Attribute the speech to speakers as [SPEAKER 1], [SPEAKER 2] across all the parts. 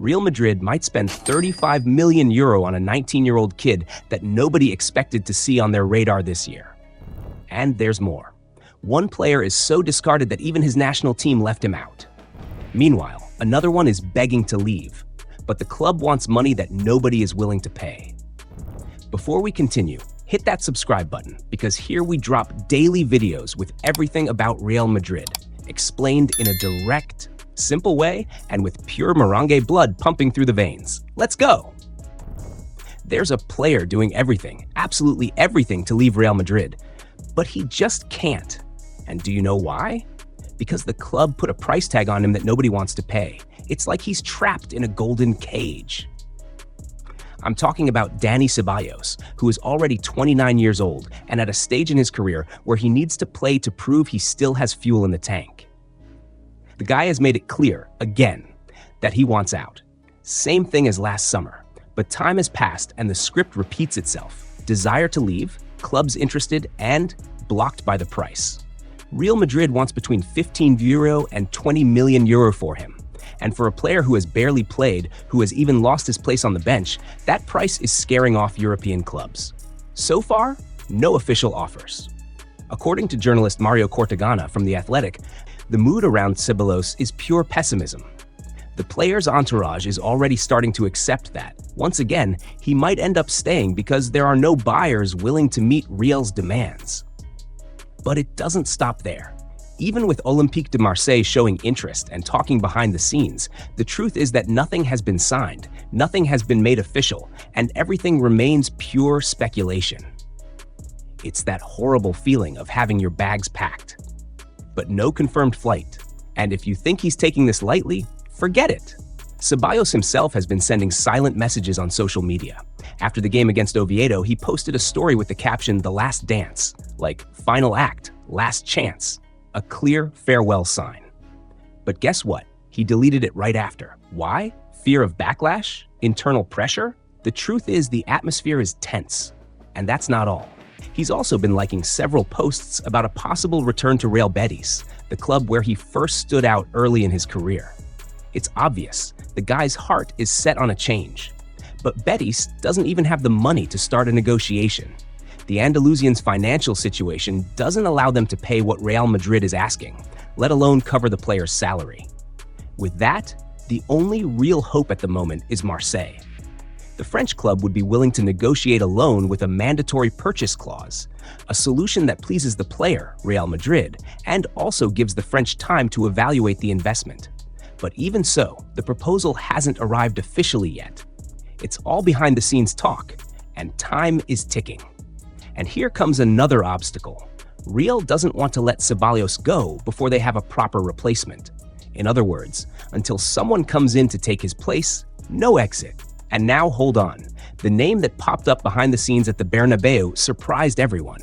[SPEAKER 1] Real Madrid might spend 35 million euro on a 19-year-old kid that nobody expected to see on their radar this year. And there's more. One player is so discarded that even his national team left him out. Meanwhile, another one is begging to leave, but the club wants money that nobody is willing to pay. Before we continue, hit that subscribe button, because here we drop daily videos with everything about Real Madrid, explained in a direct, simple way and with pure merengue blood pumping through the veins. Let's go! There's a player doing everything, absolutely everything, to leave Real Madrid, but he just can't. And do you know why? Because the club put a price tag on him that nobody wants to pay. It's like he's trapped in a golden cage. I'm talking about Dani Ceballos, who is already 29 years old and at a stage in his career where he needs to play to prove he still has fuel in the tank. The guy has made it clear, again, that he wants out. Same thing as last summer, but time has passed and the script repeats itself. Desire to leave, clubs interested, and blocked by the price. Real Madrid wants between 15 euro and 20 million euro for him. And for a player who has barely played, who has even lost his place on the bench, that price is scaring off European clubs. So far, no official offers. According to journalist Mario Cortegana from The Athletic, the mood around Ceballos is pure pessimism. The player's entourage is already starting to accept that, once again, he might end up staying because there are no buyers willing to meet Real's demands. But it doesn't stop there. Even with Olympique de Marseille showing interest and talking behind the scenes, the truth is that nothing has been signed, nothing has been made official, and everything remains pure speculation. It's that horrible feeling of having your bags packed, but no confirmed flight. And if you think he's taking this lightly, forget it. Ceballos himself has been sending silent messages on social media. After the game against Oviedo, he posted a story with the caption, "The Last Dance," like final act, last chance, a clear farewell sign. But guess what? He deleted it right after. Why? Fear of backlash? Internal pressure? The truth is the atmosphere is tense. And that's not all. He's also been liking several posts about a possible return to Real Betis, the club where he first stood out early in his career. It's obvious, the guy's heart is set on a change. But Betis doesn't even have the money to start a negotiation. The Andalusians' financial situation doesn't allow them to pay what Real Madrid is asking, let alone cover the player's salary. With that, the only real hope at the moment is Marseille. The French club would be willing to negotiate a loan with a mandatory purchase clause, a solution that pleases the player, Real Madrid, and also gives the French time to evaluate the investment. But even so, the proposal hasn't arrived officially yet. It's all behind the scenes talk, and time is ticking. And here comes another obstacle. Real doesn't want to let Ceballos go before they have a proper replacement. In other words, until someone comes in to take his place, no exit. And now hold on, the name that popped up behind the scenes at the Bernabeu surprised everyone.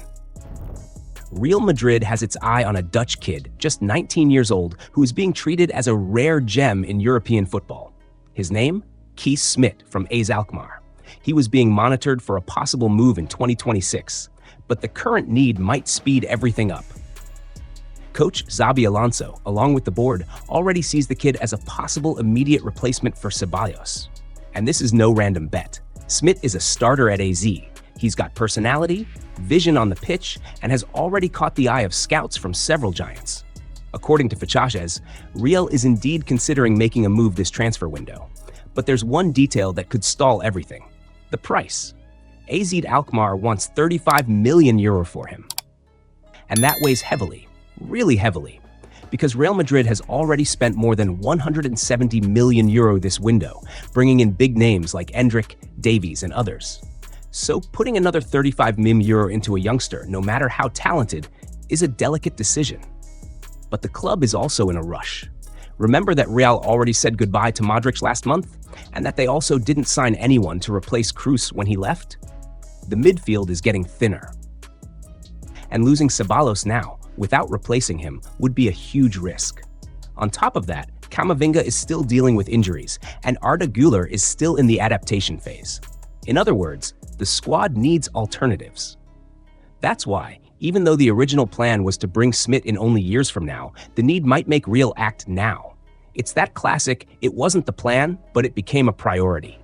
[SPEAKER 1] Real Madrid has its eye on a Dutch kid, just 19 years old, who is being treated as a rare gem in European football. His name? Smid from AZ Alkmaar. He was being monitored for a possible move in 2026, but the current need might speed everything up. Coach Xabi Alonso, along with the board, already sees the kid as a possible immediate replacement for Ceballos. And this is no random bet. Smid is a starter at AZ. He's got personality, vision on the pitch, and has already caught the eye of scouts from several giants. According to Fichajes, Real is indeed considering making a move this transfer window. But there's one detail that could stall everything: the price. AZ Alkmaar wants 35 million euro for him. And that weighs heavily, really heavily, because Real Madrid has already spent more than 170 million euro this window, bringing in big names like Endrick, Davies, and others. So putting another 35 million euro into a youngster, no matter how talented, is a delicate decision. But the club is also in a rush. Remember that Real already said goodbye to Modric last month, and that they also didn't sign anyone to replace Kroos when he left? The midfield is getting thinner. And losing Ceballos now, without replacing him, would be a huge risk. On top of that, Camavinga is still dealing with injuries, and Arda Güler is still in the adaptation phase. In other words, the squad needs alternatives. That's why, even though the original plan was to bring Smid in only years from now, the need might make Real act now. It's that classic, it wasn't the plan, but it became a priority.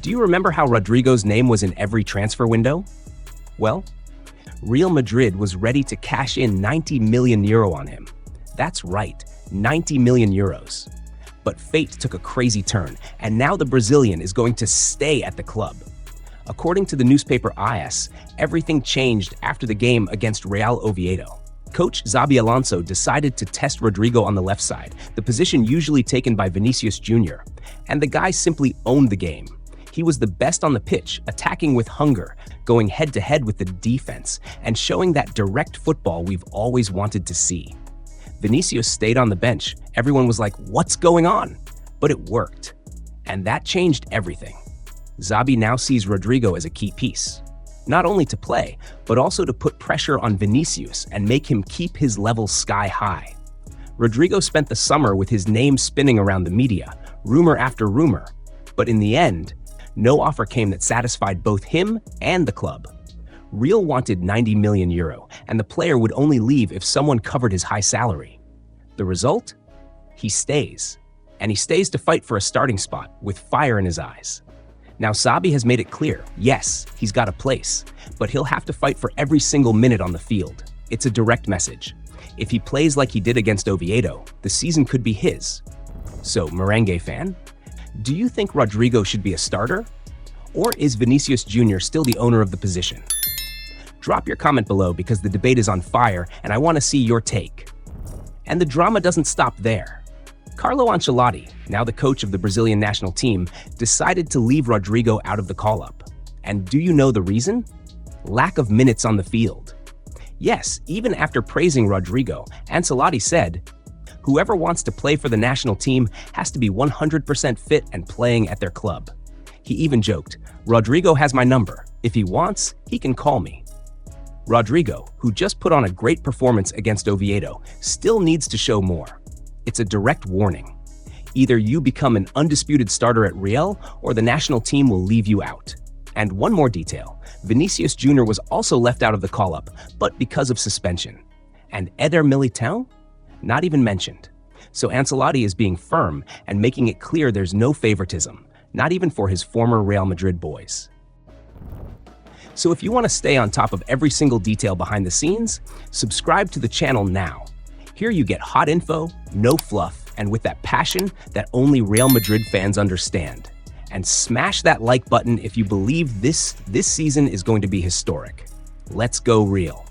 [SPEAKER 1] Do you remember how Rodrigo's name was in every transfer window? Well, Real Madrid was ready to cash in 90 million euro on him. That's right, 90 million euros. But fate took a crazy turn, and now the Brazilian is going to stay at the club. According to the newspaper AS, everything changed after the game against Real Oviedo. Coach Xabi Alonso decided to test Rodrigo on the left side, the position usually taken by Vinicius Jr., and the guy simply owned the game. He was the best on the pitch, attacking with hunger, going head-to-head with the defense, and showing that direct football we've always wanted to see. Vinicius stayed on the bench. Everyone was like, what's going on? But it worked. And that changed everything. Xabi now sees Rodrigo as a key piece, not only to play, but also to put pressure on Vinicius and make him keep his level sky high. Rodrigo spent the summer with his name spinning around the media, rumor after rumor, but in the end, no offer came that satisfied both him and the club. Real wanted 90 million euro, and the player would only leave if someone covered his high salary. The result? He stays. And he stays to fight for a starting spot with fire in his eyes. Now Xabi has made it clear, yes, he's got a place, but he'll have to fight for every single minute on the field. It's a direct message. If he plays like he did against Oviedo, the season could be his. So, Merengue fan, do you think Rodrigo should be a starter? Or is Vinicius Jr. still the owner of the position? Drop your comment below because the debate is on fire and I want to see your take. And the drama doesn't stop there. Carlo Ancelotti, now the coach of the Brazilian national team, decided to leave Rodrigo out of the call-up. And do you know the reason? Lack of minutes on the field. Yes, even after praising Rodrigo, Ancelotti said, "Whoever wants to play for the national team has to be 100% fit and playing at their club." He even joked, "Rodrigo has my number. If he wants, he can call me." Rodrigo, who just put on a great performance against Oviedo, still needs to show more. It's a direct warning. Either you become an undisputed starter at Real, or the national team will leave you out. And one more detail, Vinicius Jr. was also left out of the call-up, but because of suspension. And Eder Militão? Not even mentioned. So Ancelotti is being firm and making it clear there's no favoritism, not even for his former Real Madrid boys. So if you want to stay on top of every single detail behind the scenes, subscribe to the channel now. Here you get hot info, no fluff, and with that passion that only Real Madrid fans understand. And smash that like button if you believe this season is going to be historic. Let's go Real.